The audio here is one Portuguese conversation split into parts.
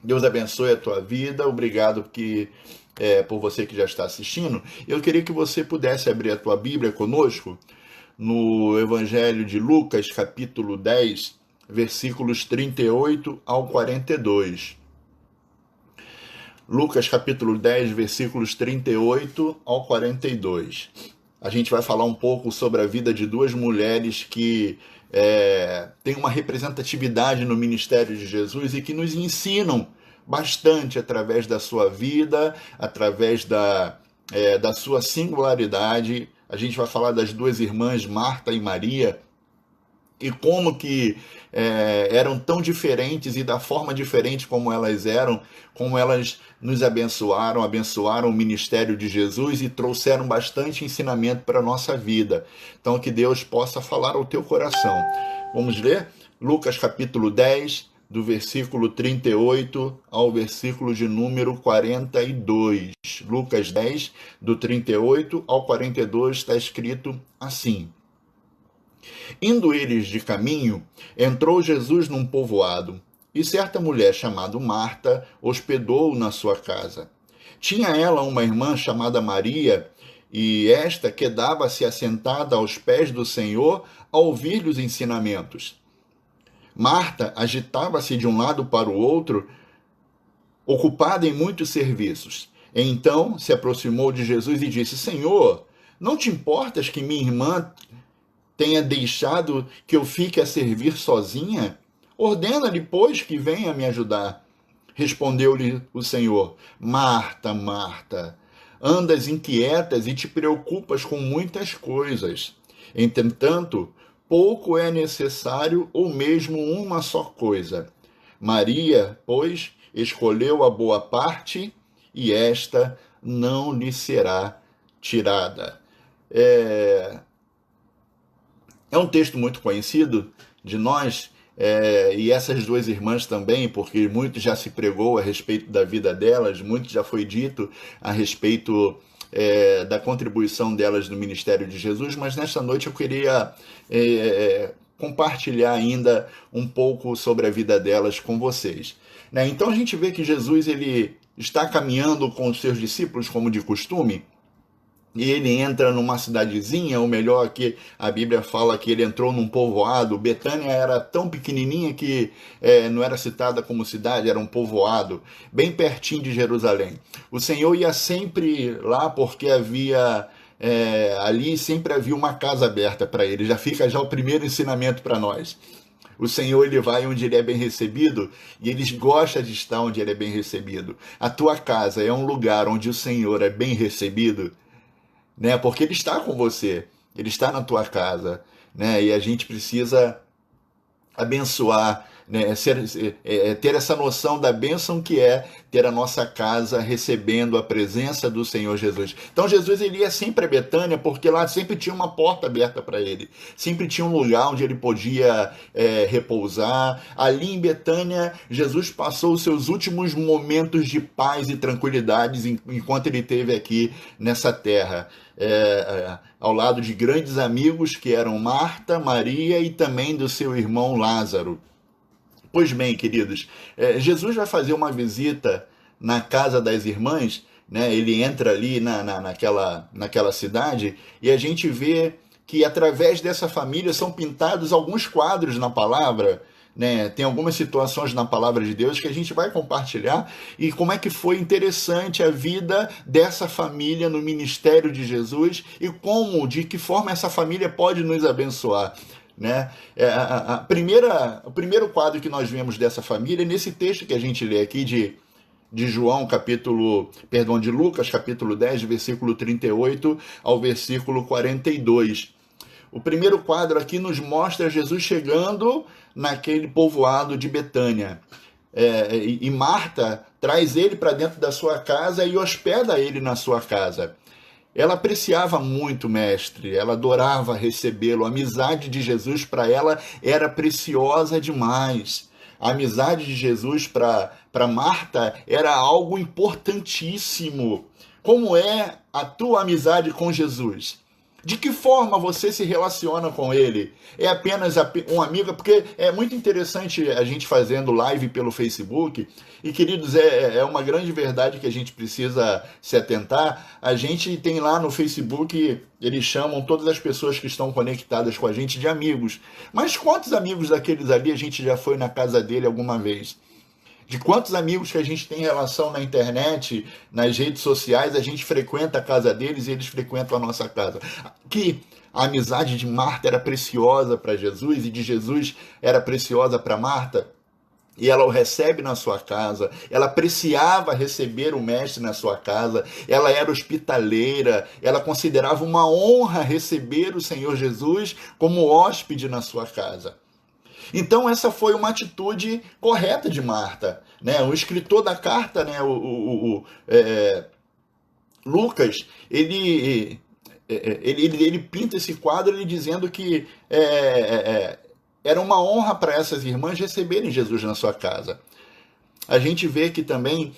Deus abençoe a tua vida. Obrigado por você que já está assistindo. Eu queria que você pudesse abrir a tua Bíblia conosco no Evangelho de Lucas, capítulo 10, versículos 38 ao 42. Lucas, capítulo 10, versículos 38 ao 42. A gente vai falar um pouco sobre a vida de duas mulheres que têm uma representatividade no ministério de Jesus e que nos ensinam bastante através da sua vida, através da sua singularidade. A gente vai falar das duas irmãs, Marta e Maria, e como que eram tão diferentes e da forma diferente como elas nos abençoaram o ministério de Jesus e trouxeram bastante ensinamento para a nossa vida. Então que Deus possa falar ao teu coração. Vamos ler? Lucas capítulo 10, do versículo 38 ao versículo de número 42. Lucas 10, do 38 ao 42, está escrito assim: Indo eles de caminho, entrou Jesus num povoado, e certa mulher chamada Marta hospedou-o na sua casa. Tinha ela uma irmã chamada Maria, e esta quedava-se assentada aos pés do Senhor a ouvir-lhe os ensinamentos. Marta agitava-se de um lado para o outro, ocupada em muitos serviços. Então se aproximou de Jesus e disse: Senhor, não te importas que minha irmã tenha deixado que eu fique a servir sozinha? Ordena-lhe, pois, que venha me ajudar. Respondeu-lhe o Senhor: Marta, Marta, andas inquietas e te preocupas com muitas coisas. Entretanto, pouco é necessário, ou mesmo uma só coisa. Maria, pois, escolheu a boa parte, e esta não lhe será tirada. É um texto muito conhecido de nós, e essas duas irmãs também, porque muito já se pregou a respeito da vida delas, muito já foi dito a respeito da contribuição delas no ministério de Jesus, mas nesta noite eu queria compartilhar ainda um pouco sobre a vida delas com vocês. Então a gente vê que Jesus ele está caminhando com os seus discípulos como de costume, e ele entra numa cidadezinha, ou melhor, que a Bíblia fala que ele entrou num povoado. Betânia era tão pequenininha que não era citada como cidade, era um povoado, bem pertinho de Jerusalém. O Senhor ia sempre lá porque ali sempre havia uma casa aberta para ele. Já fica já o primeiro ensinamento para nós. O Senhor ele vai onde ele é bem recebido, e ele gosta de estar onde ele é bem recebido. A tua casa é um lugar onde o Senhor é bem recebido, né? Porque ele está com você, ele está na tua casa, né? E a gente precisa abençoar, né? Ter essa noção da bênção que é ter a nossa casa recebendo a presença do Senhor Jesus. Então Jesus ele ia sempre a Betânia porque lá sempre tinha uma porta aberta para ele, sempre tinha um lugar onde ele podia repousar. Ali em Betânia, Jesus passou os seus últimos momentos de paz e tranquilidade enquanto ele esteve aqui nessa terra. Ao lado de grandes amigos que eram Marta, Maria e também do seu irmão Lázaro. Pois bem, queridos, Jesus vai fazer uma visita na casa das irmãs, né? Ele entra ali naquela cidade, e a gente vê que através dessa família são pintados alguns quadros na palavra, né? Tem algumas situações na palavra de Deus que a gente vai compartilhar, e como é que foi interessante a vida dessa família no ministério de Jesus, e de que forma essa família pode nos abençoar, né? O primeiro quadro que nós vemos dessa família é nesse texto que a gente lê aqui de de Lucas, capítulo 10, versículo 38 ao versículo 42. O primeiro quadro aqui nos mostra Jesus chegando naquele povoado de Betânia. E Marta traz ele para dentro da sua casa e hospeda ele na sua casa. Ela apreciava muito o mestre, ela adorava recebê-lo. A amizade de Jesus para ela era preciosa demais. A amizade de Jesus para Marta era algo importantíssimo. Como é a tua amizade com Jesus? De que forma você se relaciona com ele? É apenas um amigo? Porque é muito interessante a gente fazendo live pelo Facebook, e queridos, é uma grande verdade que a gente precisa se atentar. A gente tem lá no Facebook, eles chamam todas as pessoas que estão conectadas com a gente de amigos. Mas quantos amigos daqueles ali a gente já foi na casa dele alguma vez? De quantos amigos que a gente tem relação na internet, nas redes sociais, a gente frequenta a casa deles e eles frequentam a nossa casa. Que a amizade de Marta era preciosa para Jesus e de Jesus era preciosa para Marta. E ela o recebe na sua casa, ela apreciava receber o mestre na sua casa, ela era hospitaleira, ela considerava uma honra receber o Senhor Jesus como hóspede na sua casa. Então essa foi uma atitude correta de Marta, né? O escritor da carta, né, Lucas, ele pinta esse quadro ele dizendo que era uma honra para essas irmãs receberem Jesus na sua casa. A gente vê que também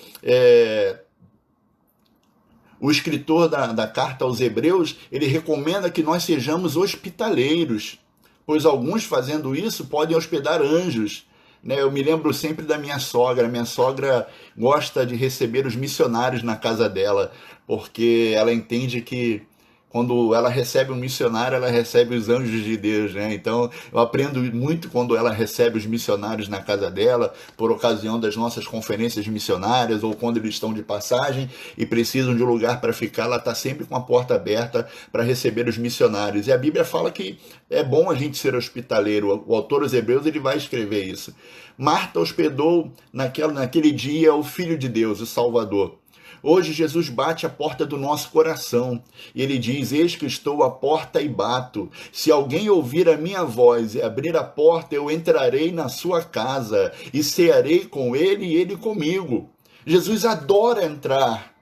o escritor da carta aos Hebreus, ele recomenda que nós sejamos hospitaleiros, pois alguns fazendo isso podem hospedar anjos. Né? Eu me lembro sempre da minha sogra. Minha sogra gosta de receber os missionários na casa dela, porque ela entende que quando ela recebe um missionário, ela recebe os anjos de Deus, né? Então, eu aprendo muito quando ela recebe os missionários na casa dela, por ocasião das nossas conferências missionárias, ou quando eles estão de passagem e precisam de um lugar para ficar, ela está sempre com a porta aberta para receber os missionários. E a Bíblia fala que é bom a gente ser hospitaleiro. O autor dos Hebreus, ele vai escrever isso. Marta hospedou naquele dia o Filho de Deus, o Salvador. Hoje Jesus bate a porta do nosso coração e ele diz: eis que estou à porta e bato. Se alguém ouvir a minha voz e abrir a porta, eu entrarei na sua casa e cearei com ele e ele comigo. Jesus adora entrar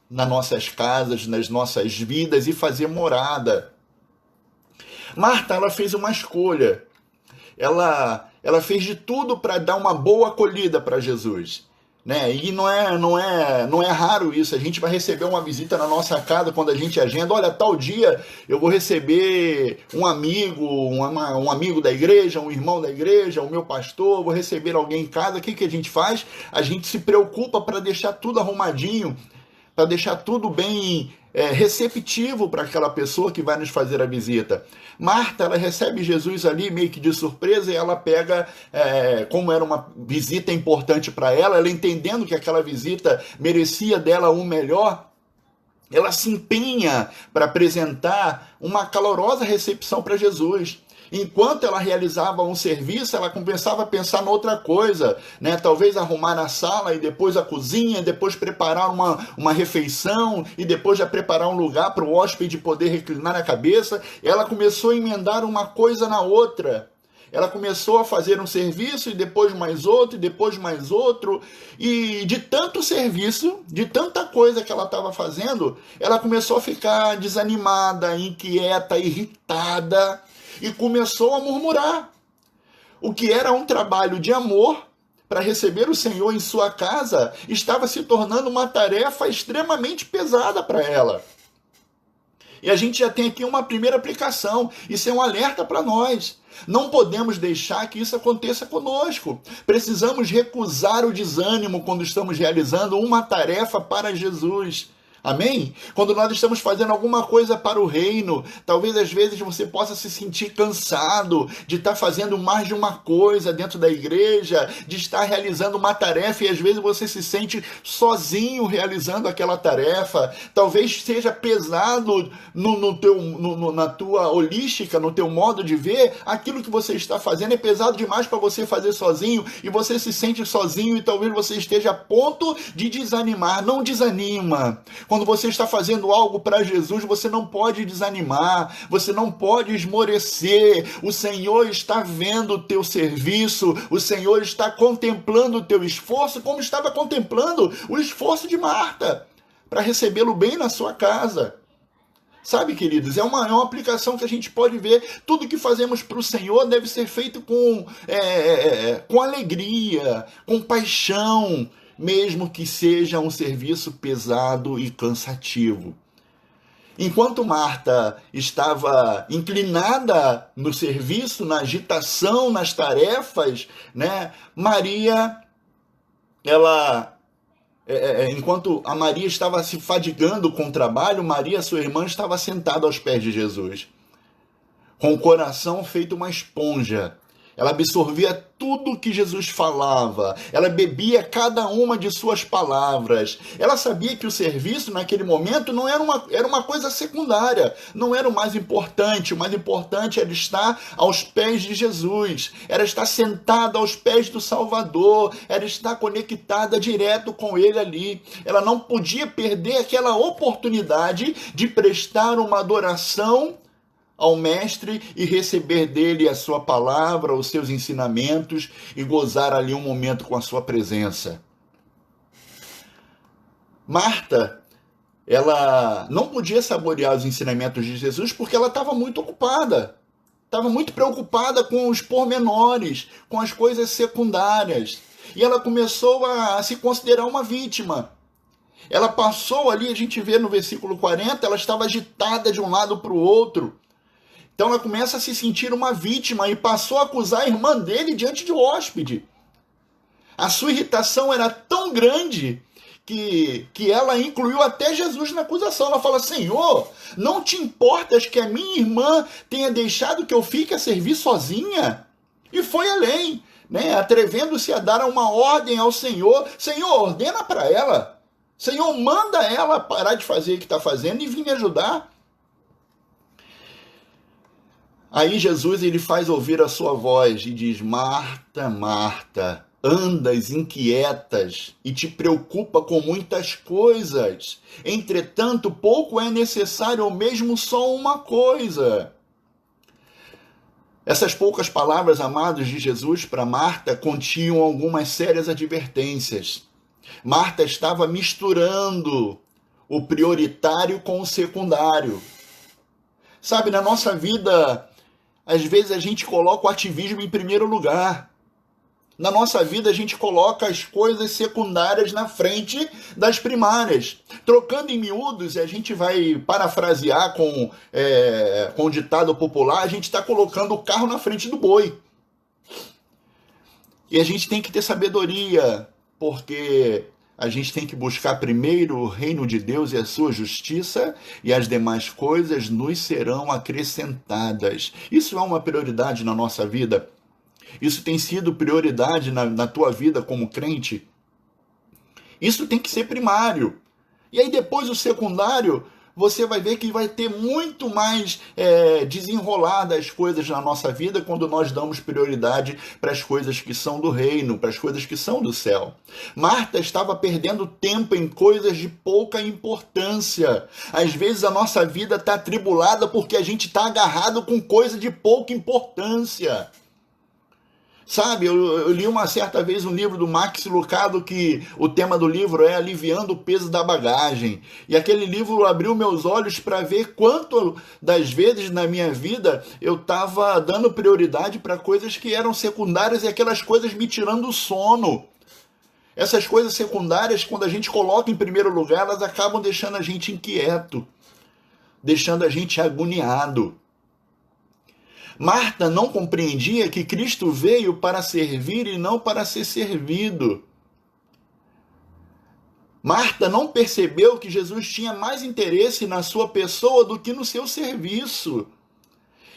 nas nossas casas, nas nossas vidas e fazer morada. Marta, ela fez uma escolha. Ela fez de tudo para dar uma boa acolhida para Jesus. Né? E não é raro isso. A gente vai receber uma visita na nossa casa quando a gente agenda. Olha, tal dia eu vou receber um amigo, um amigo da igreja, um irmão da igreja, o meu pastor, vou receber alguém em casa. O que a gente faz? A gente se preocupa para deixar tudo arrumadinho, para deixar tudo bem receptivo para aquela pessoa que vai nos fazer a visita. Marta, ela recebe Jesus ali meio que de surpresa e ela pega, como era uma visita importante para ela, ela entendendo que aquela visita merecia dela um melhor, ela se empenha para apresentar uma calorosa recepção para Jesus. Enquanto ela realizava um serviço, ela começava a pensar em outra coisa, né? Talvez arrumar a sala e depois a cozinha, depois preparar uma refeição e depois já preparar um lugar para o hóspede poder reclinar a cabeça. Ela começou a emendar uma coisa na outra. Ela começou a fazer um serviço e depois mais outro, e depois mais outro. E de tanto serviço, de tanta coisa que ela estava fazendo, ela começou a ficar desanimada, inquieta, irritada. E começou a murmurar. O que era um trabalho de amor para receber o Senhor em sua casa estava se tornando uma tarefa extremamente pesada para ela. E a gente já tem aqui uma primeira aplicação. Isso é um alerta para nós. Não podemos deixar que isso aconteça conosco. Precisamos recusar o desânimo quando estamos realizando uma tarefa para Jesus. Amém? Quando nós estamos fazendo alguma coisa para o reino, talvez às vezes você possa se sentir cansado de estar fazendo mais de uma coisa dentro da igreja, de estar realizando uma tarefa e às vezes você se sente sozinho realizando aquela tarefa. Talvez seja pesado na tua holística, no teu modo de ver, aquilo que você está fazendo é pesado demais para você fazer sozinho e você se sente sozinho e talvez você esteja a ponto de desanimar. Não desanima. Quando você está fazendo algo para Jesus, você não pode desanimar, você não pode esmorecer. O Senhor está vendo o teu serviço, o Senhor está contemplando o teu esforço, como estava contemplando o esforço de Marta, para recebê-lo bem na sua casa. Sabe, queridos, é uma aplicação que a gente pode ver. Tudo que fazemos para o Senhor deve ser feito com alegria, com paixão, mesmo que seja um serviço pesado e cansativo. Enquanto Marta estava inclinada no serviço, na agitação, nas tarefas, né? Maria, enquanto a Maria estava se fadigando com o trabalho, Maria, sua irmã, estava sentada aos pés de Jesus, com o coração feito uma esponja. Ela absorvia tudo que Jesus falava, ela bebia cada uma de suas palavras. Ela sabia que o serviço naquele momento não era uma coisa secundária, não era o mais importante. O mais importante era estar aos pés de Jesus, era estar sentada aos pés do Salvador, era estar conectada direto com ele ali. Ela não podia perder aquela oportunidade de prestar uma adoração ao mestre e receber dele a sua palavra, os seus ensinamentos e gozar ali um momento com a sua presença. Marta, ela não podia saborear os ensinamentos de Jesus porque ela estava muito ocupada. Estava muito preocupada com os pormenores, com as coisas secundárias. E ela começou a se considerar uma vítima. Ela passou ali, a gente vê no versículo 40, ela estava agitada de um lado para o outro. Então ela começa a se sentir uma vítima e passou a acusar a irmã dele diante do hóspede. A sua irritação era tão grande que ela incluiu até Jesus na acusação. Ela fala: Senhor, não te importas que a minha irmã tenha deixado que eu fique a servir sozinha? E foi além, né? Atrevendo-se a dar uma ordem ao Senhor. Senhor, ordena para ela. Senhor, manda ela parar de fazer o que está fazendo e vir me ajudar. Aí Jesus ele faz ouvir a sua voz e diz: Marta, Marta, andas inquietas e te preocupa com muitas coisas. Entretanto, pouco é necessário, ou mesmo só uma coisa. Essas poucas palavras, amados, de Jesus para Marta continham algumas sérias advertências. Marta estava misturando o prioritário com o secundário. Sabe, na nossa vida, às vezes a gente coloca o ativismo em primeiro lugar. Na nossa vida a gente coloca as coisas secundárias na frente das primárias. Trocando em miúdos, a gente vai parafrasear com o ditado popular, a gente está colocando o carro na frente do boi. E a gente tem que ter sabedoria, porque a gente tem que buscar primeiro o reino de Deus e a sua justiça, e as demais coisas nos serão acrescentadas. Isso é uma prioridade na nossa vida? Isso tem sido prioridade na tua vida como crente? Isso tem que ser primário. E aí depois o secundário, você vai ver que vai ter muito mais desenrolar das coisas na nossa vida quando nós damos prioridade para as coisas que são do reino, para as coisas que são do céu. Marta estava perdendo tempo em coisas de pouca importância. Às vezes a nossa vida está atribulada porque a gente está agarrado com coisa de pouca importância. Sabe, eu li uma certa vez um livro do Max Lucado que o tema do livro é Aliviando o Peso da Bagagem. E aquele livro abriu meus olhos para ver quanto das vezes na minha vida eu estava dando prioridade para coisas que eram secundárias e aquelas coisas me tirando o sono. Essas coisas secundárias, quando a gente coloca em primeiro lugar, elas acabam deixando a gente inquieto, deixando a gente agoniado. Marta não compreendia que Cristo veio para servir e não para ser servido. Marta não percebeu que Jesus tinha mais interesse na sua pessoa do que no seu serviço.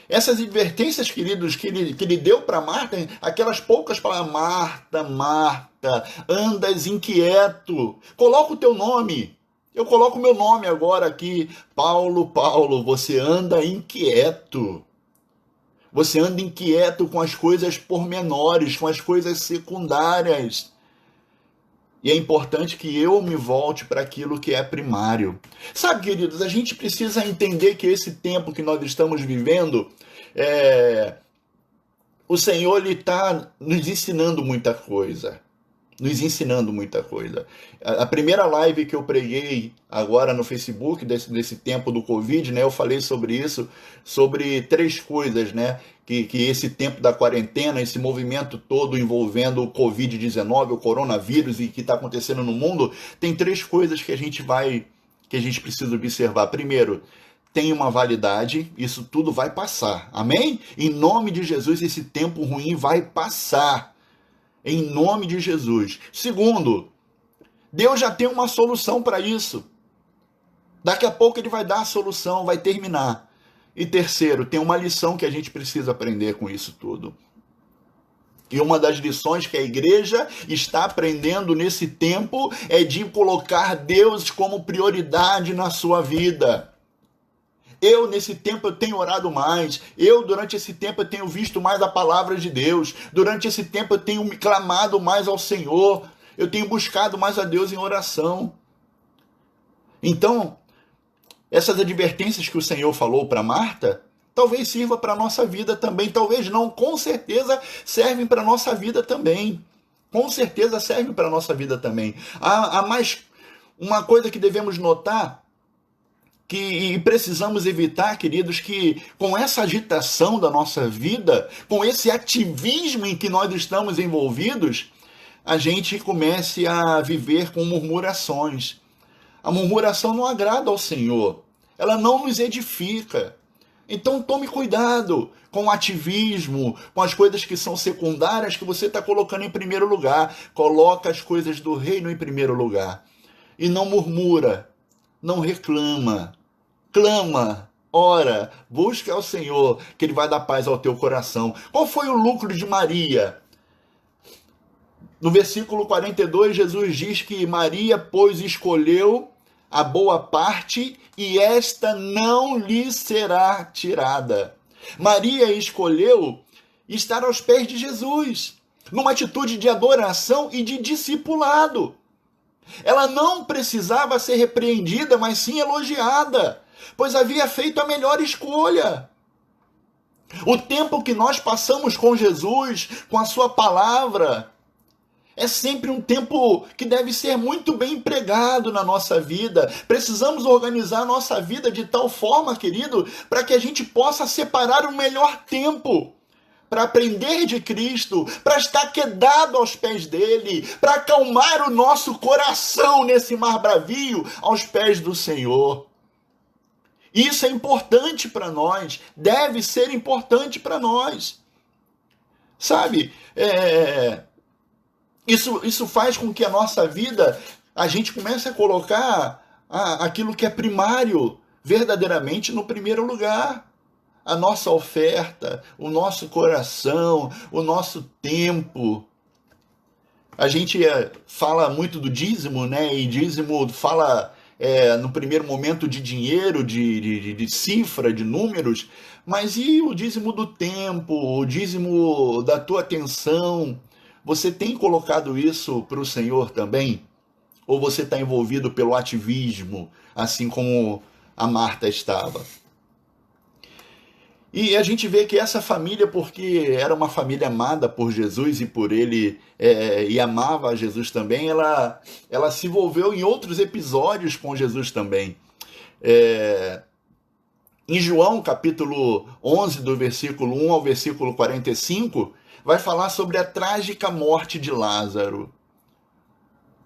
Essas advertências, queridos, que ele deu para Marta, aquelas poucas palavras: Marta, Marta, andas inquieto. Coloca o teu nome. Eu coloco o meu nome agora aqui. Paulo, Paulo, você anda inquieto. Você anda inquieto com as coisas pormenores, com as coisas secundárias. E é importante que eu me volte para aquilo que é primário. Sabe, queridos, a gente precisa entender que esse tempo que nós estamos vivendo, o Senhor está nos ensinando muita coisa. Nos ensinando muita coisa. A primeira live que eu preguei agora no Facebook, desse tempo do Covid, né, eu falei sobre isso, sobre 3 coisas, né, que esse tempo da quarentena, esse movimento todo envolvendo o Covid-19, o coronavírus e o que está acontecendo no mundo, tem 3 coisas que a gente precisa observar. Primeiro, tem uma validade, isso tudo vai passar. Amém? Em nome de Jesus, esse tempo ruim vai passar. Em nome de Jesus. Segundo, Deus já tem uma solução para isso. Daqui a pouco ele vai dar a solução, vai terminar. E terceiro, tem uma lição que a gente precisa aprender com isso tudo. E uma das lições que a igreja está aprendendo nesse tempo é de colocar Deus como prioridade na sua vida. Nesse tempo, eu tenho orado mais. Durante esse tempo, eu tenho visto mais a palavra de Deus. Durante esse tempo, eu tenho me clamado mais ao Senhor. Eu tenho buscado mais a Deus em oração. Então, essas advertências que o Senhor falou para Marta, talvez sirva para a nossa vida também. Talvez não, com certeza servem para a nossa vida também. Com certeza servem para a nossa vida também. Há mais uma coisa que devemos notar, que precisamos evitar, queridos, que com essa agitação da nossa vida, com esse ativismo em que nós estamos envolvidos, a gente comece a viver com murmurações. A murmuração não agrada ao Senhor, ela não nos edifica. Então tome cuidado com o ativismo, com as coisas que são secundárias que você está colocando em primeiro lugar. Coloca as coisas do reino em primeiro lugar. E não murmura, não reclama. Clama, ora, busca ao Senhor, que Ele vai dar paz ao teu coração. Qual foi o lucro de Maria? No versículo 42, Jesus diz que Maria, pois, escolheu a boa parte e esta não lhe será tirada. Maria escolheu estar aos pés de Jesus, numa atitude de adoração e de discipulado. Ela não precisava ser repreendida, mas sim elogiada, pois havia feito a melhor escolha. O tempo que nós passamos com Jesus, com a sua palavra, é sempre um tempo que deve ser muito bem empregado na nossa vida. Precisamos organizar a nossa vida de tal forma, querido, para que a gente possa separar o melhor tempo para aprender de Cristo, para estar quedado aos pés dele, para acalmar o nosso coração nesse mar bravio aos pés do Senhor. Isso é importante para nós, deve ser importante para nós. Sabe, isso faz com que a nossa vida, a gente comece a colocar aquilo que é primário, verdadeiramente no primeiro lugar. A nossa oferta, o nosso coração, o nosso tempo. A gente fala muito do dízimo, né? E dízimo fala no primeiro momento de dinheiro, de cifra, de números, mas e o dízimo do tempo, o dízimo da tua atenção? Você tem colocado isso para o Senhor também? Ou você está envolvido pelo ativismo, assim como a Marta estava? E a gente vê que essa família, porque era uma família amada por Jesus e por ele, e amava a Jesus também, ela se envolveu em outros episódios com Jesus também. Em João, capítulo 11, do versículo 1 ao versículo 45, vai falar sobre a trágica morte de Lázaro.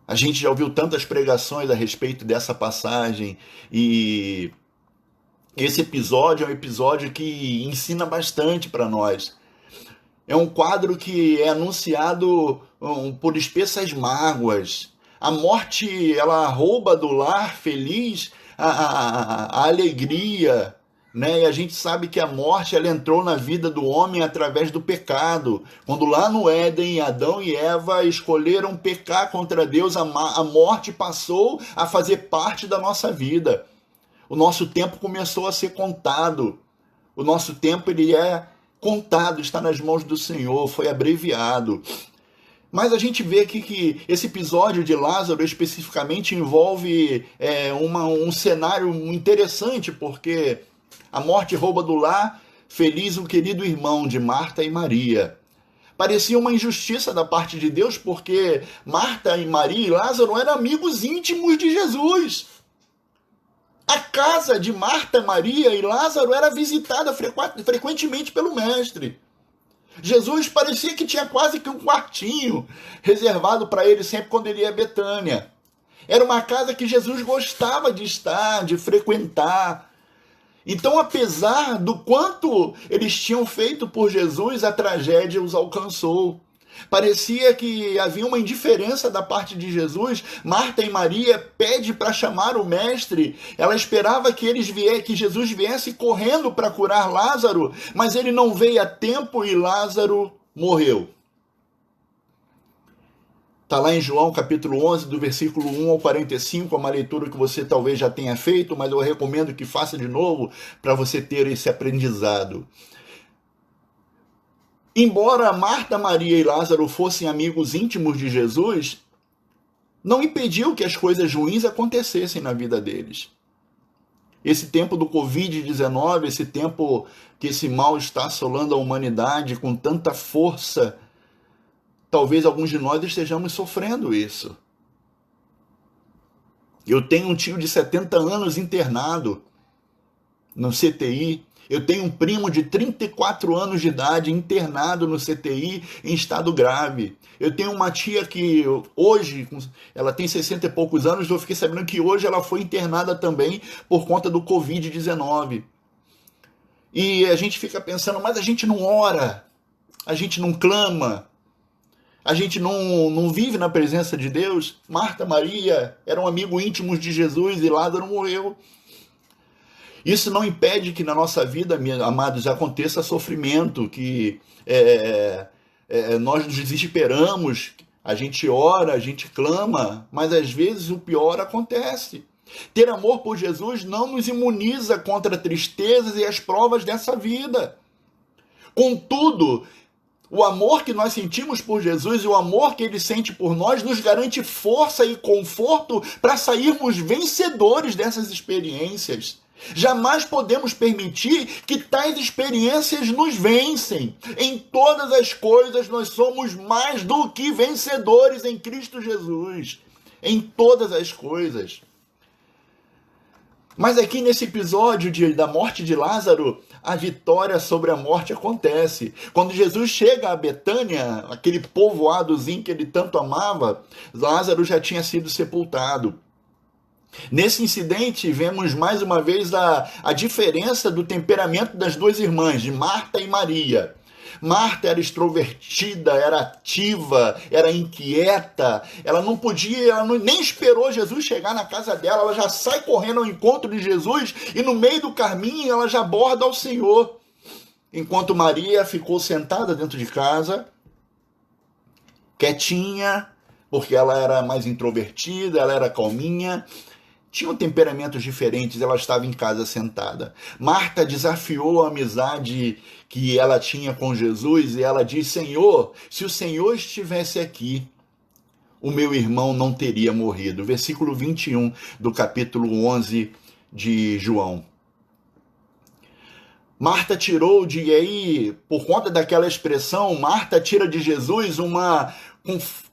A gente já ouviu tantas pregações a respeito dessa passagem, e esse episódio é um episódio que ensina bastante para nós. É um quadro que é anunciado por espessas mágoas. A morte, ela rouba do lar feliz a alegria, né? E a gente sabe que a morte, ela entrou na vida do homem através do pecado. Quando lá no Éden, Adão e Eva escolheram pecar contra Deus, a morte passou a fazer parte da nossa vida. O nosso tempo começou a ser contado. O nosso tempo, ele é contado, está nas mãos do Senhor, foi abreviado. Mas a gente vê aqui que esse episódio de Lázaro especificamente envolve um cenário interessante, porque a morte rouba do lar feliz o querido irmão de Marta e Maria. Parecia uma injustiça da parte de Deus, porque Marta e Maria e Lázaro eram amigos íntimos de Jesus. A casa de Marta, Maria e Lázaro era visitada frequentemente pelo mestre. Jesus parecia que tinha quase que um quartinho reservado para ele sempre quando ele ia a Betânia. Era uma casa que Jesus gostava de estar, de frequentar. Então, apesar do quanto eles tinham feito por Jesus, a tragédia os alcançou. Parecia que havia uma indiferença da parte de Jesus. Marta e Maria pedem para chamar o mestre. Ela esperava que que Jesus viesse correndo para curar Lázaro, mas ele não veio a tempo e Lázaro morreu. Está lá em João capítulo 11, do versículo 1 ao 45, é uma leitura que você talvez já tenha feito, mas eu recomendo que faça de novo para você ter esse aprendizado. Embora Marta, Maria e Lázaro fossem amigos íntimos de Jesus, não impediu que as coisas ruins acontecessem na vida deles. Esse tempo do Covid-19, esse tempo que esse mal está assolando a humanidade com tanta força, talvez alguns de nós estejamos sofrendo isso. Eu tenho um tio de 70 anos internado no CTI. Eu tenho um primo de 34 anos de idade internado no CTI em estado grave. Eu tenho uma tia que hoje, ela tem 60 e poucos anos, eu fiquei sabendo que hoje ela foi internada também por conta do Covid-19. E a gente fica pensando, mas a gente não ora, a gente não clama, a gente não vive na presença de Deus. Marta, Maria eram amigos íntimos de Jesus e Lázaro morreu. Isso não impede que na nossa vida, amados, aconteça sofrimento, que nós nos desesperamos, a gente ora, a gente clama, mas às vezes o pior acontece. Ter amor por Jesus não nos imuniza contra tristezas e as provas dessa vida. Contudo, o amor que nós sentimos por Jesus e o amor que ele sente por nós nos garante força e conforto para sairmos vencedores dessas experiências. Jamais podemos permitir que tais experiências nos vencem. Em todas as coisas nós somos mais do que vencedores em Cristo Jesus. Em todas as coisas. Mas aqui nesse episódio da morte de Lázaro, a vitória sobre a morte acontece. Quando Jesus chega a Betânia, aquele povoadozinho que ele tanto amava, Lázaro já tinha sido sepultado. Nesse incidente, vemos mais uma vez a diferença do temperamento das duas irmãs, de Marta e Maria. Marta era extrovertida, era ativa, era inquieta, ela não podia, nem esperou Jesus chegar na casa dela, ela já sai correndo ao encontro de Jesus e no meio do caminho ela já aborda ao Senhor. Enquanto Maria ficou sentada dentro de casa, quietinha, porque ela era mais introvertida, ela era calminha, tinham temperamentos diferentes, ela estava em casa sentada. Marta desafiou a amizade que ela tinha com Jesus e ela disse: Senhor, se o Senhor estivesse aqui, o meu irmão não teria morrido. Versículo 21 do capítulo 11 de João. Marta tirou e aí, por conta daquela expressão, Marta tira de Jesus uma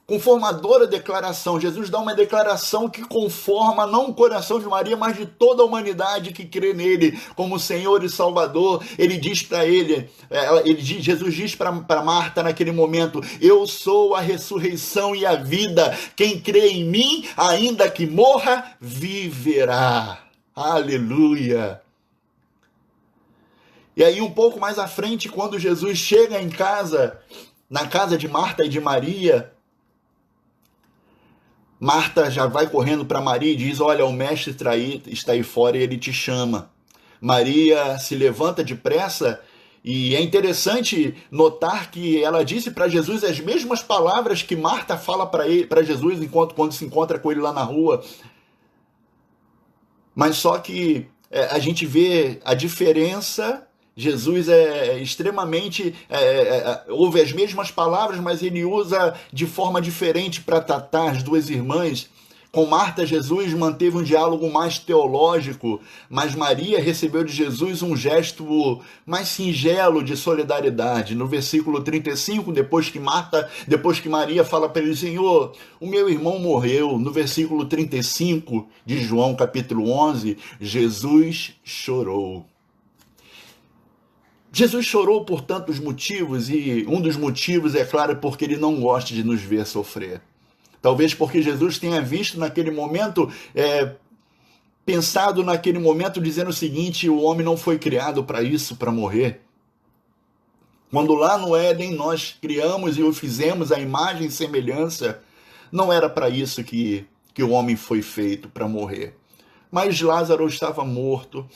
conformadora declaração. Jesus dá uma declaração que conforma não o coração de Maria, mas de toda a humanidade que crê nele como Senhor e Salvador. Ele diz para Jesus diz para Marta naquele momento: eu sou a ressurreição e a vida. Quem crê em mim, ainda que morra, viverá. Aleluia! E aí um pouco mais à frente, quando Jesus chega em casa, na casa de Marta e de Maria, Marta já vai correndo para Maria e diz: olha, o mestre está aí fora e ele te chama. Maria se levanta depressa e é interessante notar que ela disse para Jesus as mesmas palavras que Marta fala para Jesus quando se encontra com ele lá na rua. Mas só que a gente vê a diferença. Jesus é extremamente, ouve as mesmas palavras, mas ele usa de forma diferente para tratar as duas irmãs. Com Marta, Jesus manteve um diálogo mais teológico, mas Maria recebeu de Jesus um gesto mais singelo de solidariedade. No versículo 35, depois que Maria fala para ele: Senhor, o meu irmão morreu. No versículo 35 de João, capítulo 11, Jesus chorou. Jesus chorou por tantos motivos, e um dos motivos, é claro, porque ele não gosta de nos ver sofrer. Talvez porque Jesus tenha visto naquele momento pensado naquele momento dizendo o seguinte: o homem não foi criado para isso, para morrer. Quando lá no Éden nós criamos e o fizemos à imagem e semelhança, não era para isso que o homem foi feito, para morrer. Mas Lázaro estava morto.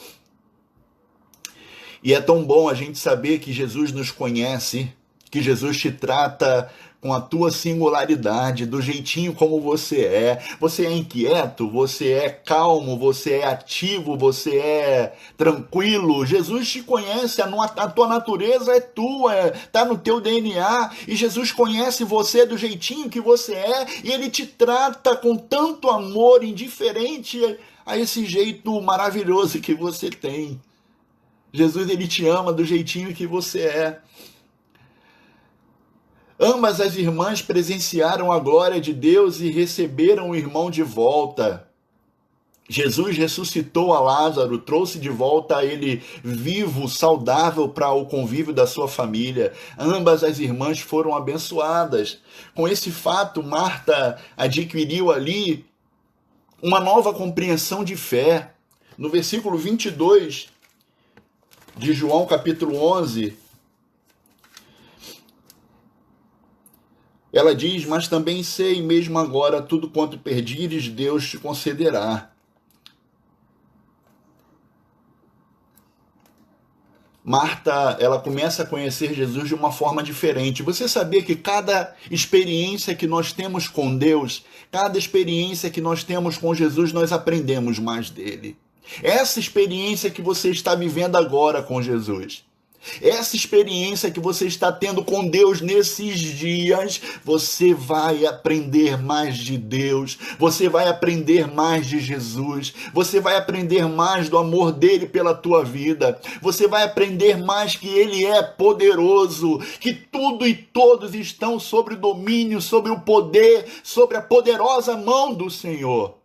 E é tão bom a gente saber que Jesus nos conhece, que Jesus te trata com a tua singularidade, do jeitinho como você é. Você é inquieto, você é calmo, você é ativo, você é tranquilo. Jesus te conhece, a tua natureza é tua, está no teu DNA. E Jesus conhece você do jeitinho que você é, e Ele te trata com tanto amor, indiferente a esse jeito maravilhoso que você tem. Jesus, Ele te ama do jeitinho que você é. Ambas as irmãs presenciaram a glória de Deus e receberam o irmão de volta. Jesus ressuscitou a Lázaro, trouxe de volta ele vivo, saudável para o convívio da sua família. Ambas as irmãs foram abençoadas. Com esse fato, Marta adquiriu ali uma nova compreensão de fé. No versículo 22 de João, capítulo 11, ela diz: mas também sei, mesmo agora, tudo quanto perdires, Deus te concederá. Marta, ela começa a conhecer Jesus de uma forma diferente. Você sabia que cada experiência que nós temos com Deus, cada experiência que nós temos com Jesus, nós aprendemos mais dele? Essa experiência que você está vivendo agora com Jesus, essa experiência que você está tendo com Deus nesses dias, você vai aprender mais de Deus, você vai aprender mais de Jesus, você vai aprender mais do amor dele pela tua vida, você vai aprender mais que ele é poderoso, que tudo e todos estão sob o domínio, sobre o poder, sobre a poderosa mão do Senhor.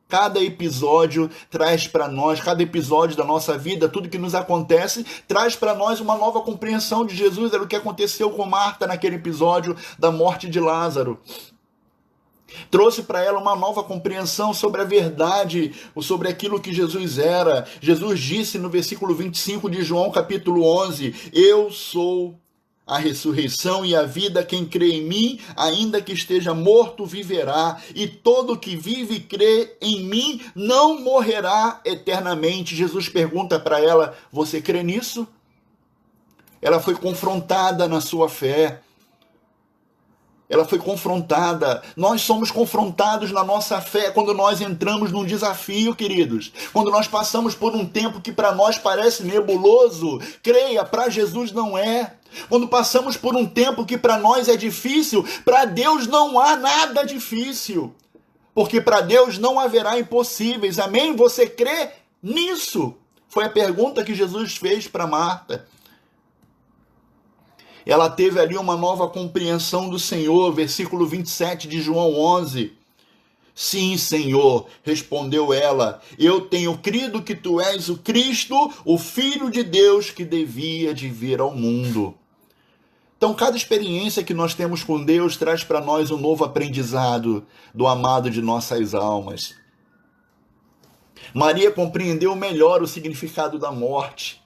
Cada episódio traz para nós, cada episódio da nossa vida, tudo que nos acontece, traz para nós uma nova compreensão de Jesus. Era o que aconteceu com Marta naquele episódio da morte de Lázaro. Trouxe para ela uma nova compreensão sobre a verdade, sobre aquilo que Jesus era. Jesus disse no versículo 25 de João, capítulo 11, eu sou a ressurreição e a vida, quem crê em mim, ainda que esteja morto, viverá, e todo que vive e crê em mim não morrerá eternamente. Jesus pergunta para ela: você crê nisso? Ela foi confrontada na sua fé. Ela foi confrontada. Nós somos confrontados na nossa fé quando nós entramos num desafio, queridos. Quando nós passamos por um tempo que para nós parece nebuloso. Creia, para Jesus não é. Quando passamos por um tempo que para nós é difícil, para Deus não há nada difícil. Porque para Deus não haverá impossíveis. Amém? Você crê nisso? Foi a pergunta que Jesus fez para Marta. Ela teve ali uma nova compreensão do Senhor, versículo 27 de João 11. Sim, Senhor, respondeu ela, eu tenho crido que tu és o Cristo, o Filho de Deus que devia de vir ao mundo. Então, cada experiência que nós temos com Deus traz para nós um novo aprendizado do amado de nossas almas. Maria compreendeu melhor o significado da morte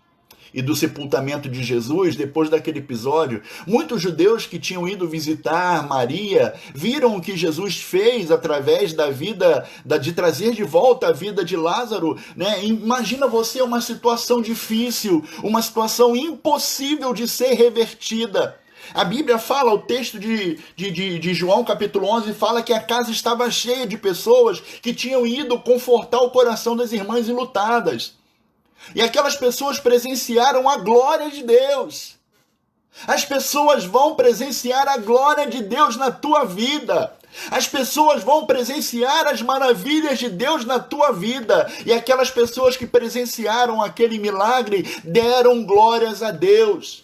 e do sepultamento de Jesus depois daquele episódio. Muitos judeus que tinham ido visitar Maria viram o que Jesus fez através da vida, de trazer de volta a vida de Lázaro, né? Imagina você uma situação difícil, uma situação impossível de ser revertida. A Bíblia fala, o texto de João capítulo 11 fala que a casa estava cheia de pessoas que tinham ido confortar o coração das irmãs enlutadas. E aquelas pessoas presenciaram a glória de Deus. As pessoas vão presenciar a glória de Deus na tua vida. As pessoas vão presenciar as maravilhas de Deus na tua vida. E aquelas pessoas que presenciaram aquele milagre deram glórias a Deus.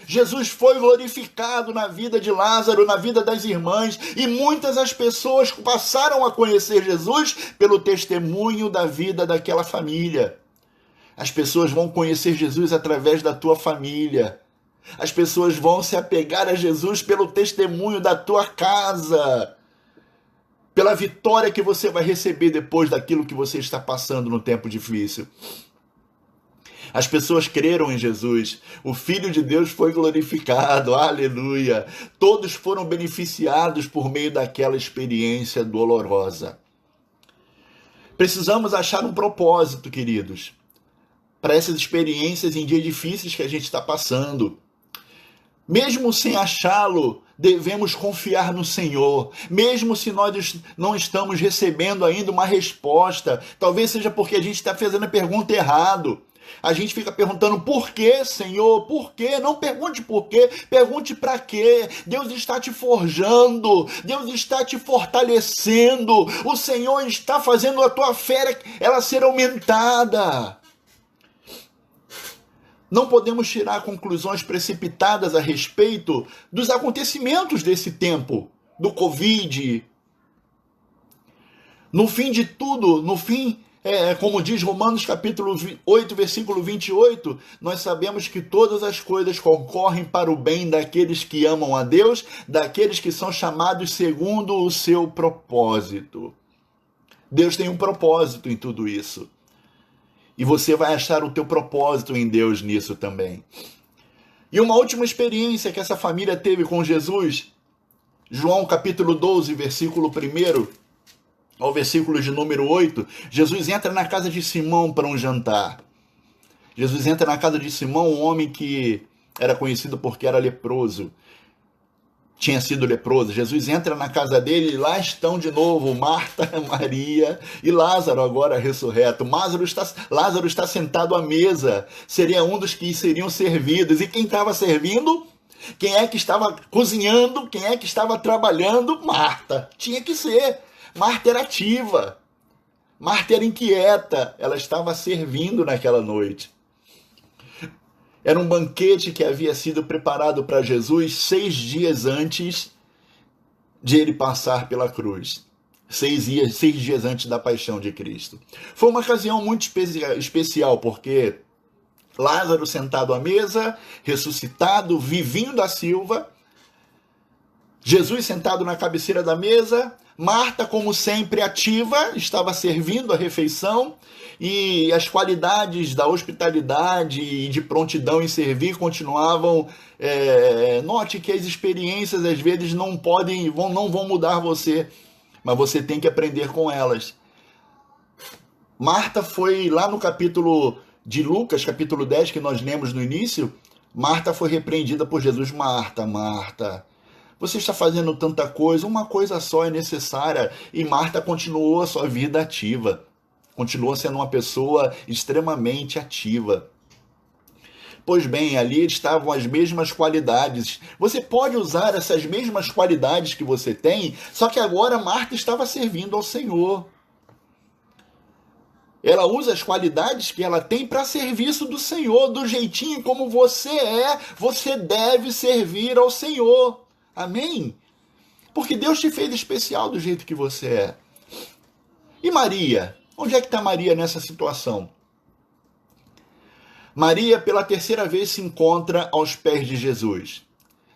Jesus foi glorificado na vida de Lázaro, na vida das irmãs, e muitas as pessoas passaram a conhecer Jesus pelo testemunho da vida daquela família. As pessoas vão conhecer Jesus através da tua família. As pessoas vão se apegar a Jesus pelo testemunho da tua casa. pela vitória que você vai receber depois daquilo que você está passando no tempo difícil. As pessoas creram em Jesus, o Filho de Deus foi glorificado, aleluia. Todos foram beneficiados por meio daquela experiência dolorosa. Precisamos achar um propósito, queridos, para essas experiências em dias difíceis que a gente está passando. Mesmo sem achá-lo, devemos confiar no Senhor. Mesmo se nós não estamos recebendo ainda uma resposta, talvez seja porque a gente está fazendo a pergunta errado. A gente fica perguntando por quê, Senhor? Por quê? Não pergunte por quê, pergunte para quê. Deus está te forjando, Deus está te fortalecendo. O Senhor está fazendo a tua fé ela ser aumentada. Não podemos tirar conclusões precipitadas a respeito dos acontecimentos desse tempo, do Covid. No fim de tudo, como diz Romanos capítulo 8, versículo 28, nós sabemos que todas as coisas concorrem para o bem daqueles que amam a Deus, daqueles que são chamados segundo o seu propósito. Deus tem um propósito em tudo isso. E você vai achar o teu propósito em Deus nisso também. E uma última experiência que essa família teve com Jesus, João capítulo 12, versículo 1 ao versículo de número 8, Jesus entra na casa de Simão para um jantar. Jesus entra na casa de Simão, um homem que era conhecido porque era leproso. Tinha sido leproso. Jesus entra na casa dele e lá estão de novo Marta, Maria e Lázaro, agora ressurreto. Lázaro está sentado à mesa. Seria um dos que seriam servidos. E quem estava servindo? Quem é que estava cozinhando? Quem é que estava trabalhando? Marta. Tinha que ser. Marta era ativa. Marta era inquieta. Ela estava servindo naquela noite. Era um banquete que havia sido preparado para Jesus 6 dias antes de ele passar pela cruz. 6 dias antes da paixão de Cristo. Foi uma ocasião muito especial, porque Lázaro sentado à mesa, ressuscitado, vivinho da Silva, Jesus sentado na cabeceira da mesa, Marta, como sempre, ativa, estava servindo a refeição, e as qualidades da hospitalidade e de prontidão em servir continuavam. Note que as experiências às vezes não vão mudar você, mas você tem que aprender com elas. Marta foi lá no capítulo de Lucas, capítulo 10, que nós lemos no início. Marta foi repreendida por Jesus. Marta, Marta, você está fazendo tanta coisa, uma coisa só é necessária. E Marta continuou a sua vida ativa. Continua sendo uma pessoa extremamente ativa. Pois bem, ali estavam as mesmas qualidades. Você pode usar essas mesmas qualidades que você tem, só que agora Marta estava servindo ao Senhor. Ela usa as qualidades que ela tem para serviço do Senhor, do jeitinho como você deve servir ao Senhor. Amém? Porque Deus te fez especial do jeito que você é. E Maria? Onde é que está Maria nessa situação? Maria, pela terceira vez, se encontra aos pés de Jesus.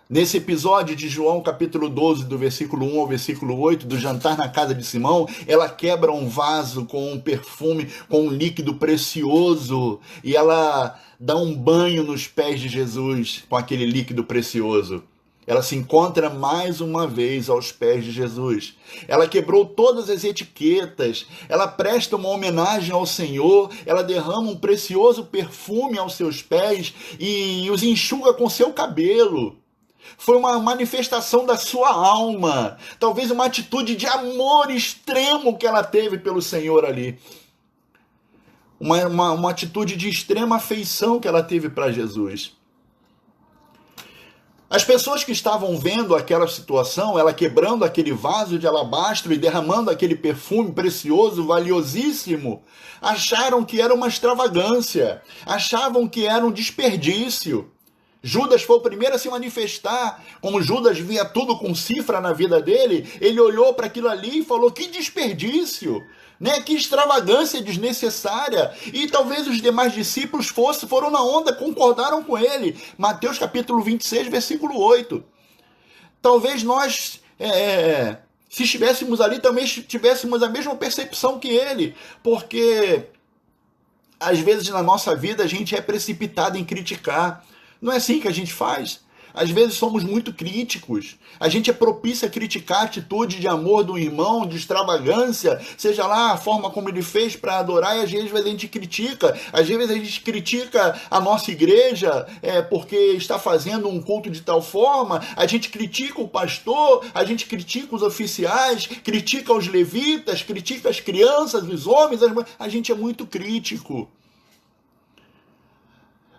Nesse episódio de João, capítulo 12, do versículo 1 ao versículo 8, do jantar na casa de Simão, ela quebra um vaso com um perfume, com um líquido precioso, e ela dá um banho nos pés de Jesus com aquele líquido precioso. Ela se encontra mais uma vez aos pés de Jesus. Ela quebrou todas as etiquetas. Ela presta uma homenagem ao Senhor. Ela derrama um precioso perfume aos seus pés e os enxuga com seu cabelo. Foi uma manifestação da sua alma. Talvez uma atitude de amor extremo que ela teve pelo Senhor ali. Uma atitude de extrema afeição que ela teve para Jesus. As pessoas que estavam vendo aquela situação, ela quebrando aquele vaso de alabastro e derramando aquele perfume precioso, valiosíssimo, acharam que era uma extravagância, achavam que era um desperdício. Judas foi o primeiro a se manifestar. Como Judas via tudo com cifra na vida dele, ele olhou para aquilo ali e falou: que desperdício, né? Que extravagância desnecessária. E talvez os demais discípulos foram na onda, concordaram com ele. Mateus capítulo 26, versículo 8. Talvez nós Se estivéssemos ali, também tivéssemos a mesma percepção que ele, porque às vezes na nossa vida a gente é precipitado em criticar. Não é assim que a gente faz. Às vezes somos muito críticos. A gente é propício a criticar a atitude de amor do irmão, de extravagância, seja lá a forma como ele fez para adorar, e às vezes a gente critica. Às vezes a gente critica a nossa igreja porque está fazendo um culto de tal forma, a gente critica o pastor, a gente critica os oficiais, critica os levitas, critica as crianças, os homens, a gente é muito crítico.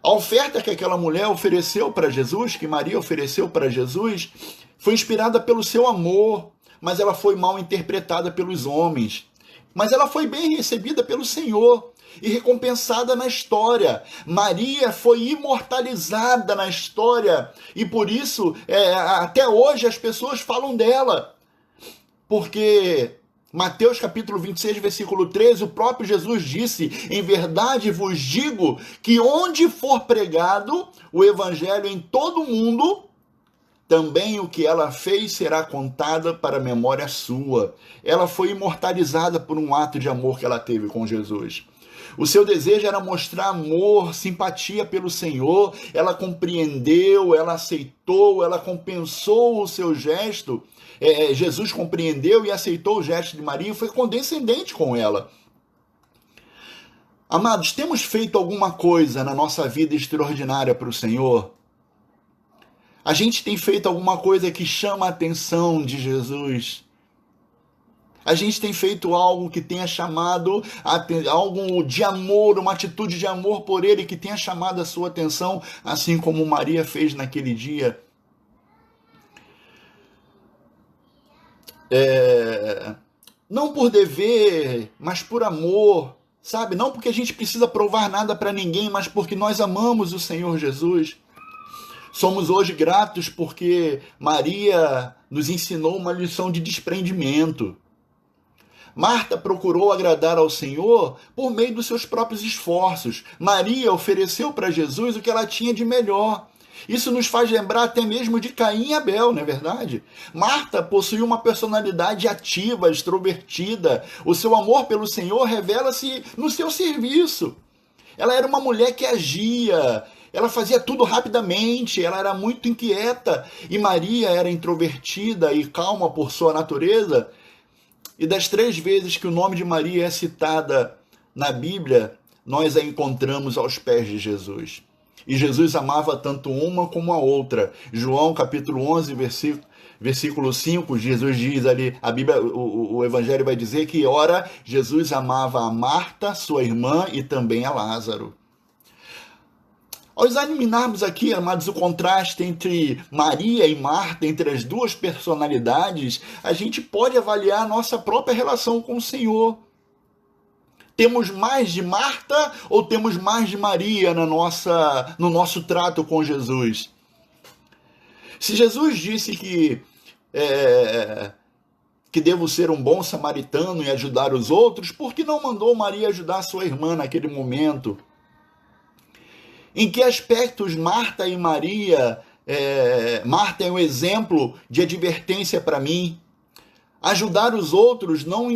A oferta que aquela mulher ofereceu para Jesus, que Maria ofereceu para Jesus, foi inspirada pelo seu amor, mas ela foi mal interpretada pelos homens. Mas ela foi bem recebida pelo Senhor e recompensada na história. Maria foi imortalizada na história e por isso até hoje as pessoas falam dela. Porque Mateus capítulo 26, versículo 13, o próprio Jesus disse: em verdade vos digo que onde for pregado o evangelho em todo o mundo, também o que ela fez será contada para a memória sua. Ela foi imortalizada por um ato de amor que ela teve com Jesus. O seu desejo era mostrar amor, simpatia pelo Senhor. Ela compreendeu, ela aceitou, ela compensou o seu gesto. Jesus compreendeu e aceitou o gesto de Maria e foi condescendente com ela. Amados, temos feito alguma coisa na nossa vida extraordinária para o Senhor? A gente tem feito alguma coisa que chama a atenção de Jesus? A gente tem feito algo que tenha chamado, algo de amor, uma atitude de amor por Ele que tenha chamado a sua atenção, assim como Maria fez naquele dia? Não por dever, mas por amor, sabe? Não porque a gente precisa provar nada para ninguém, mas porque nós amamos o Senhor Jesus. Somos hoje gratos porque Maria nos ensinou uma lição de desprendimento. Marta procurou agradar ao Senhor por meio dos seus próprios esforços. Maria ofereceu para Jesus o que ela tinha de melhor. Isso nos faz lembrar até mesmo de Caim e Abel, não é verdade? Marta possuía uma personalidade ativa, extrovertida. O seu amor pelo Senhor revela-se no seu serviço. Ela era uma mulher que agia, ela fazia tudo rapidamente, ela era muito inquieta. E Maria era introvertida e calma por sua natureza. E das 3 vezes que o nome de Maria é citada na Bíblia, nós a encontramos aos pés de Jesus. E Jesus amava tanto uma como a outra. João capítulo 11, versículo 5, Jesus diz ali, a Bíblia, o Evangelho vai dizer que, ora, Jesus amava a Marta, sua irmã, e também a Lázaro. Ao examinarmos aqui, amados, o contraste entre Maria e Marta, entre as duas personalidades, a gente pode avaliar a nossa própria relação com o Senhor. Temos mais de Marta ou temos mais de Maria no nosso trato com Jesus? Se Jesus disse que devo ser um bom samaritano e ajudar os outros, por que não mandou Maria ajudar sua irmã naquele momento? Em que aspectos Marta e Maria, Marta é um exemplo de advertência para mim? Ajudar os outros não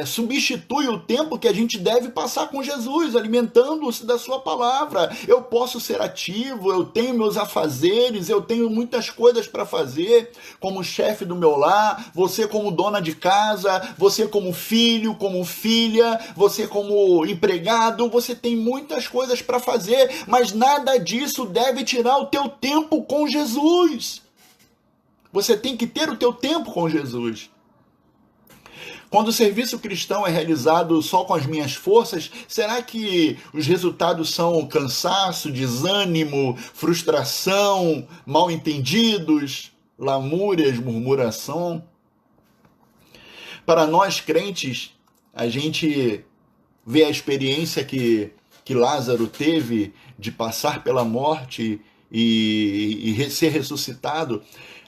substitui o tempo que a gente deve passar com Jesus, alimentando-se da sua palavra. Eu posso ser ativo, eu tenho meus afazeres, eu tenho muitas coisas para fazer, como chefe do meu lar, você como dona de casa, você como filho, como filha, você como empregado, você tem muitas coisas para fazer, mas nada disso deve tirar o teu tempo com Jesus. Você tem que ter o teu tempo com Jesus. Quando o serviço cristão é realizado só com as minhas forças, será que os resultados são cansaço, desânimo, frustração, mal-entendidos, lamúrias, murmuração? Para nós crentes, a gente vê a experiência que Lázaro teve de passar pela morte e ser ressuscitado.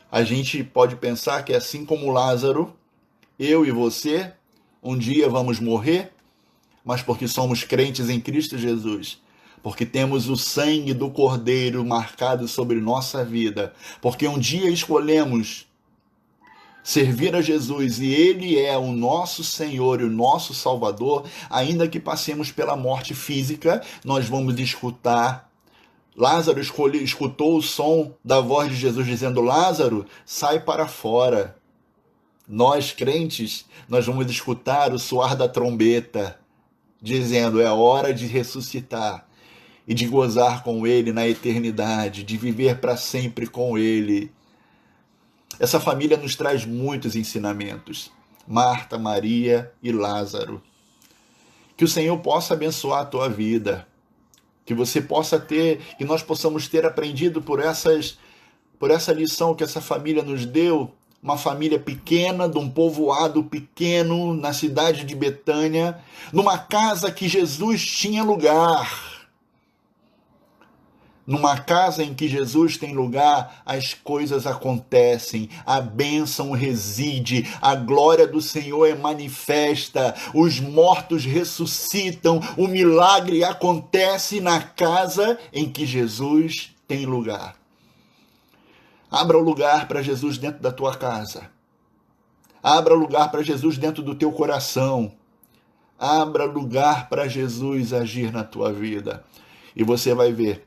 A gente pode pensar que assim como Lázaro, eu e você, um dia vamos morrer, mas porque somos crentes em Cristo Jesus, porque temos o sangue do Cordeiro marcado sobre nossa vida, porque um dia escolhemos servir a Jesus, e Ele é o nosso Senhor e o nosso Salvador, ainda que passemos pela morte física, nós vamos escutar. Lázaro escutou o som da voz de Jesus dizendo: Lázaro, sai para fora. Nós, crentes, nós vamos escutar o soar da trombeta, dizendo: é hora de ressuscitar e de gozar com Ele na eternidade, de viver para sempre com Ele. Essa família nos traz muitos ensinamentos. Marta, Maria e Lázaro. Que o Senhor possa abençoar a tua vida. Que você possa ter, que nós possamos ter aprendido por essa lição que essa família nos deu. Uma família pequena, de um povoado pequeno, na cidade de Betânia, numa casa que Jesus tinha lugar. Numa casa em que Jesus tem lugar, as coisas acontecem, a bênção reside, a glória do Senhor é manifesta, os mortos ressuscitam, o milagre acontece na casa em que Jesus tem lugar. Abra o lugar para Jesus dentro da tua casa. Abra lugar para Jesus dentro do teu coração. Abra lugar para Jesus agir na tua vida. E você vai ver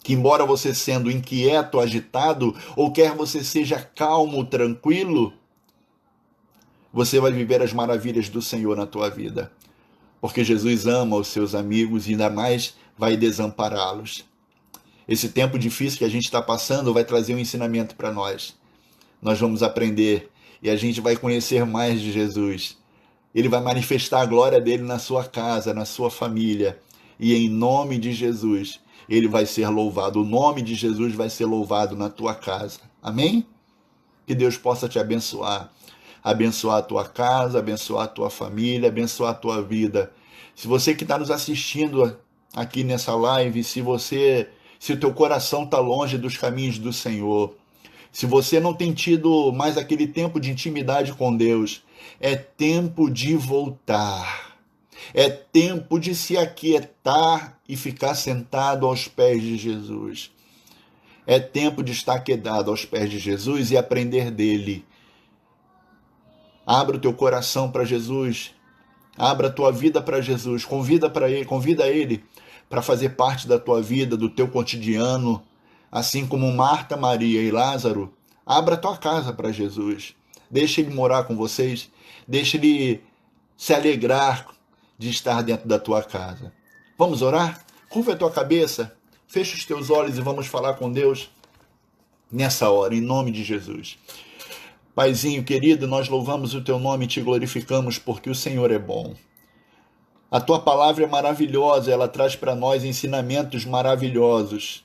que, embora você sendo inquieto, agitado, ou quer você seja calmo, tranquilo, você vai viver as maravilhas do Senhor na tua vida. Porque Jesus ama os seus amigos e ainda mais vai desampará-los. Esse tempo difícil que a gente está passando vai trazer um ensinamento para nós. Nós vamos aprender e a gente vai conhecer mais de Jesus. Ele vai manifestar a glória dele na sua casa, na sua família. E em nome de Jesus, ele vai ser louvado. O nome de Jesus vai ser louvado na tua casa. Amém? Que Deus possa te abençoar. Abençoar a tua casa, abençoar a tua família, abençoar a tua vida. Se você que está nos assistindo aqui nessa live, se o teu coração está longe dos caminhos do Senhor, se você não tem tido mais aquele tempo de intimidade com Deus, é tempo de voltar. É tempo de se aquietar e ficar sentado aos pés de Jesus. É tempo de estar quedado aos pés de Jesus e aprender dele. Abra o teu coração para Jesus. Abra a tua vida para Jesus. Convida ele para fazer parte da tua vida, do teu cotidiano. Assim como Marta, Maria e Lázaro, abra a tua casa para Jesus. Deixa ele morar com vocês. Deixa ele se alegrar de estar dentro da tua casa. Vamos orar? Curva a tua cabeça, fecha os teus olhos e vamos falar com Deus nessa hora, em nome de Jesus. Paizinho querido, nós louvamos o teu nome e te glorificamos porque o Senhor é bom. A tua palavra é maravilhosa, ela traz para nós ensinamentos maravilhosos.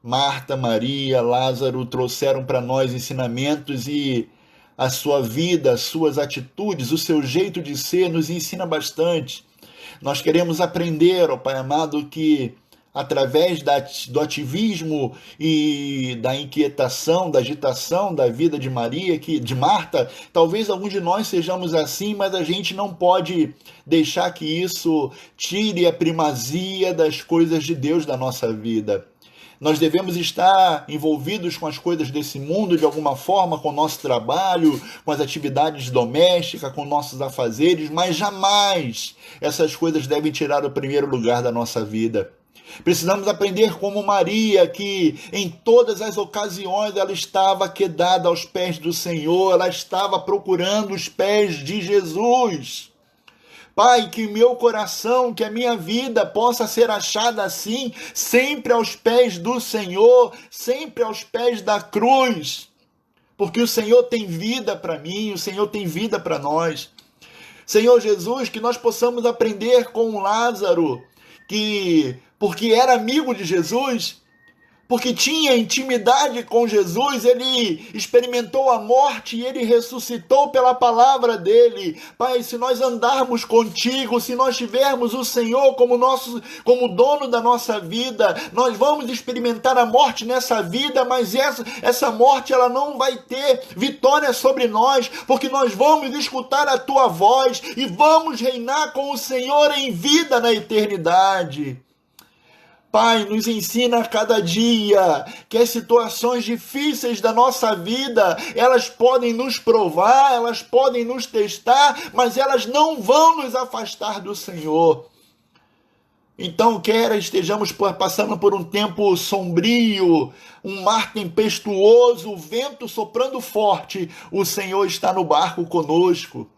Marta, Maria, Lázaro trouxeram para nós ensinamentos e a sua vida, as suas atitudes, o seu jeito de ser nos ensina bastante. Nós queremos aprender, ó Pai amado, que através do ativismo e da inquietação, da agitação da vida de Maria, de Marta, talvez alguns de nós sejamos assim, mas a gente não pode deixar que isso tire a primazia das coisas de Deus da nossa vida. Nós devemos estar envolvidos com as coisas desse mundo de alguma forma, com o nosso trabalho, com as atividades domésticas, com nossos afazeres, mas jamais essas coisas devem tirar o primeiro lugar da nossa vida. Precisamos aprender como Maria, que em todas as ocasiões ela estava quedada aos pés do Senhor, ela estava procurando os pés de Jesus. Pai, que meu coração, que a minha vida possa ser achada assim, sempre aos pés do Senhor, sempre aos pés da cruz, porque o Senhor tem vida para mim, o Senhor tem vida para nós. Senhor Jesus, que nós possamos aprender com Lázaro, que porque era amigo de Jesus, porque tinha intimidade com Jesus, ele experimentou a morte e ele ressuscitou pela palavra dele. Pai, se nós andarmos contigo, se nós tivermos o Senhor como dono da nossa vida, nós vamos experimentar a morte nessa vida, mas essa morte ela não vai ter vitória sobre nós, porque nós vamos escutar a tua voz e vamos reinar com o Senhor em vida na eternidade. Pai, nos ensina a cada dia que as situações difíceis da nossa vida, elas podem nos provar, elas podem nos testar, mas elas não vão nos afastar do Senhor. Então, quer estejamos passando por um tempo sombrio, um mar tempestuoso, o vento soprando forte, o Senhor está no barco conosco.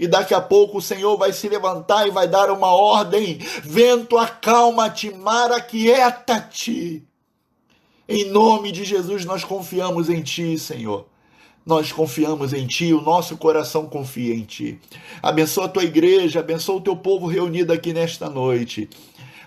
E daqui a pouco o Senhor vai se levantar e vai dar uma ordem: vento, acalma-te, mar, aquieta-te. Em nome de Jesus, nós confiamos em Ti, Senhor. Nós confiamos em Ti, o nosso coração confia em Ti. Abençoa a Tua igreja, abençoa o Teu povo reunido aqui nesta noite.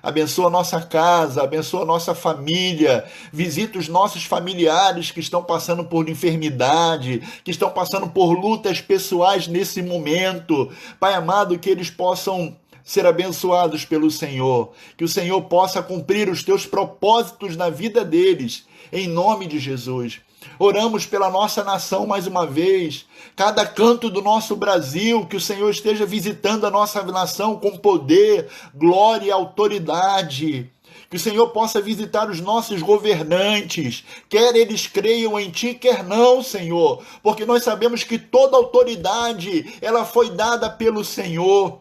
Abençoa a nossa casa, abençoa a nossa família, visita os nossos familiares que estão passando por enfermidade, que estão passando por lutas pessoais nesse momento. Pai amado, que eles possam ser abençoados pelo Senhor, que o Senhor possa cumprir os teus propósitos na vida deles, em nome de Jesus. Oramos pela nossa nação mais uma vez, cada canto do nosso Brasil, que o Senhor esteja visitando a nossa nação com poder, glória e autoridade. Que o Senhor possa visitar os nossos governantes, quer eles creiam em Ti, quer não, Senhor, porque nós sabemos que toda autoridade, ela foi dada pelo Senhor.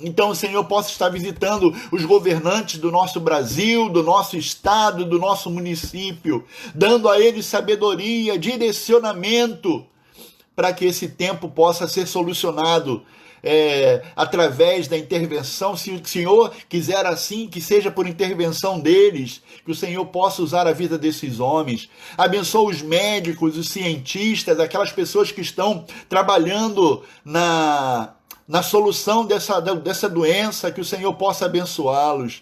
Então o Senhor possa estar visitando os governantes do nosso Brasil, do nosso estado, do nosso município, dando a eles sabedoria, direcionamento, para que esse tempo possa ser solucionado através da intervenção. Se o Senhor quiser assim, que seja por intervenção deles, que o Senhor possa usar a vida desses homens. Abençoa os médicos, os cientistas, aquelas pessoas que estão trabalhando na solução dessa doença, que o Senhor possa abençoá-los.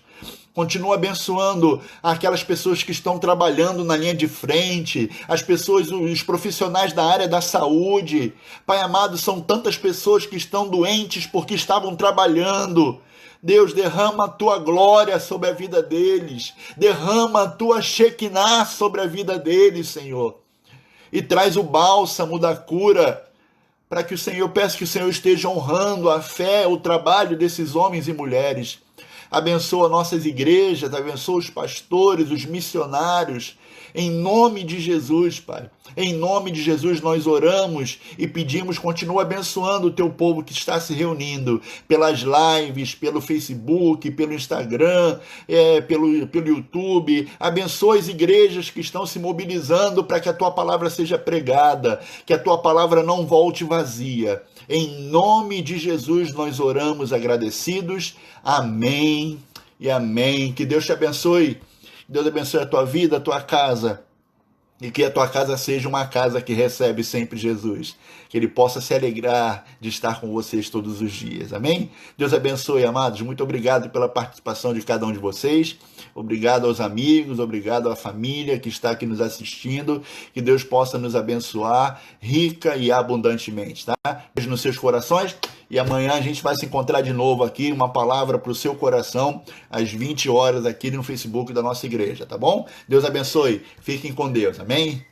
Continua abençoando aquelas pessoas que estão trabalhando na linha de frente, as pessoas, os profissionais da área da saúde. Pai amado, são tantas pessoas que estão doentes porque estavam trabalhando. Deus, derrama a Tua glória sobre a vida deles. Derrama a Tua Shekinah sobre a vida deles, Senhor. E traz o bálsamo da cura, para que o Senhor, peço que o Senhor esteja honrando a fé, o trabalho desses homens e mulheres. Abençoa nossas igrejas, abençoa os pastores, os missionários, em nome de Jesus, Pai. Em nome de Jesus nós oramos e pedimos, continua abençoando o Teu povo que está se reunindo pelas lives, pelo Facebook, pelo Instagram, pelo YouTube. Abençoa as igrejas que estão se mobilizando para que a Tua palavra seja pregada, que a Tua palavra não volte vazia. Em nome de Jesus nós oramos agradecidos. Amém e amém. Que Deus te abençoe. Deus abençoe a tua vida, a tua casa. E que a tua casa seja uma casa que recebe sempre Jesus. Que Ele possa se alegrar de estar com vocês todos os dias. Amém? Deus abençoe, amados. Muito obrigado pela participação de cada um de vocês. Obrigado aos amigos, obrigado à família que está aqui nos assistindo. Que Deus possa nos abençoar rica e abundantemente, tá? Beijo nos seus corações. E amanhã a gente vai se encontrar de novo aqui, uma palavra para o seu coração, às 20 horas aqui no Facebook da nossa igreja, tá bom? Deus abençoe. Fiquem com Deus. Amém?